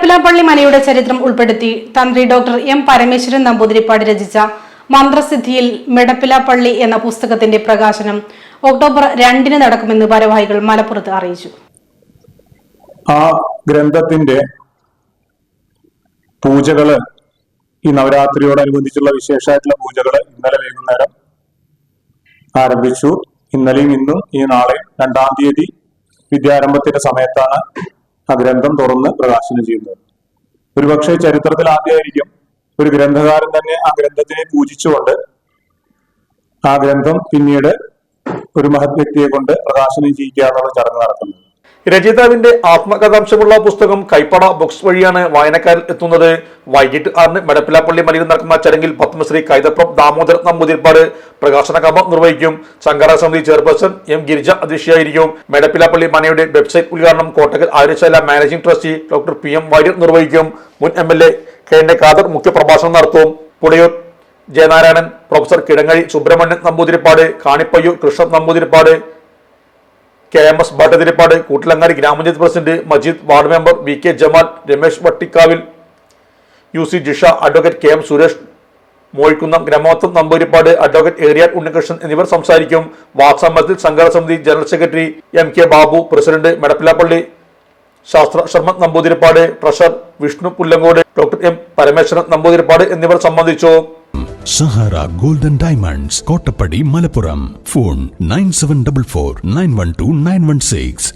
മെടപ്പിലാപ്പള്ളി മനയുടെ ചരിത്രം ഉൾപ്പെടുത്തി തന്ത്രി ഡോക്ടർ എം പരമേശ്വരൻ നമ്പൂതിരിപ്പാട് രചിച്ച മന്ത്രസിദ്ധിയിൽ മെടപ്പിലാപ്പള്ളി എന്ന പുസ്തകത്തിന്റെ പ്രകാശനം ഒക്ടോബർ 2-ന് നടക്കുമെന്ന് ഭാരവാഹികൾ മലപ്പുറത്ത് അറിയിച്ചു. ആ ഗ്രന്ഥത്തിന്റെ പൂജകള് ഈ നവരാത്രിയോടനുബന്ധിച്ചുള്ള വിശേഷമായിട്ടുള്ള പൂജകള് ഇന്നലെ വൈകുന്നേരം ആരംഭിച്ചു. ഇന്നലെയും ഇന്നും ഈ നാളെ 2-ാം തീയതി വിദ്യാരംഭത്തിന്റെ സമയത്താണ് ആ ഗ്രന്ഥം തുറന്ന് പ്രകാശനം ചെയ്യുന്നത്. ഒരുപക്ഷെ ചരിത്രത്തിൽ ആദ്യമായിരിക്കും ഒരു ഗ്രന്ഥകാരൻ തന്നെ ആ ഗ്രന്ഥത്തിനെ പൂജിച്ചുകൊണ്ട് ആ ഗ്രന്ഥം പിന്നീട് ഒരു മഹത് വ്യക്തിയെ കൊണ്ട് പ്രകാശനം ചെയ്യിക്കുക എന്നുള്ള ചടങ്ങ് നടക്കുന്നത്. രചയിതാവിന്റെ ആത്മകഥാംശമുള്ള പുസ്തകം കൈപ്പട ബുക്സ് വഴിയാണ് വായനക്കാരിൽ എത്തുന്നത്. വൈകിട്ട് 6-ന് മെടപ്പിലാപ്പള്ളി മലയിൽ നടക്കുന്ന ചടങ്ങിൽ പത്മശ്രീ കൈതപ്രം ദാമോദരൻ നമ്പൂതിരിപ്പാട് പ്രകാശന കർമ്മം നിർവഹിക്കും. സംഘാടക സമിതി ചെയർപേഴ്സൺ എം ഗിരിജ അധ്യക്ഷയായിരിക്കും. മെടപ്പിലാപ്പള്ളി മനയുടെ വെബ്സൈറ്റ് ഉദ്ഘാടനം Kottakkal Aryasala managing trustee doctor PM Warrier നിർവഹിക്കും. മുൻ MLA KN ഖാദർ മുഖ്യപ്രഭാഷണം നടത്തും. പുടയൂർ ജയനാരായണൻ, പ്രൊഫസർ കിടങ്ങഴി സുബ്രഹ്മണ്യൻ നമ്പൂതിരിപ്പാട്, കാണിപ്പയ്യൂർ കൃഷ്ണൻ നമ്പൂതിരിപ്പാട്, KMS ഭട്ടതിരിപ്പാട്, കൂട്ടിലങ്ങാടി ഗ്രാമപഞ്ചായത്ത് president Majeed, ward member VK Jamal, Ramesh Vattikkavil, UC Jisha, advocate KM Suresh, Mozhikkunnam ഗ്രാമോത്തം നമ്പൂതിരിപ്പാട്, അഡ്വക്കേറ്റ് ഏറിയാൻ ഉണ്ണികൃഷ്ണൻ എന്നിവർ സംസാരിക്കും. വാക്സമ്മേളനത്തിൽ സംഘാടക സമിതി general secretary MK Babu, president Medappilappally ശാസ്ത്ര Sharma Namboothiripad, treasurer Vishnu Pullangode, doctor M Parameswaran Namboothiripad എന്നിവർ സംബന്ധിച്ചു. Sahara Golden Diamonds, Kottappadi, Malappuram. Phone 9744 912 916.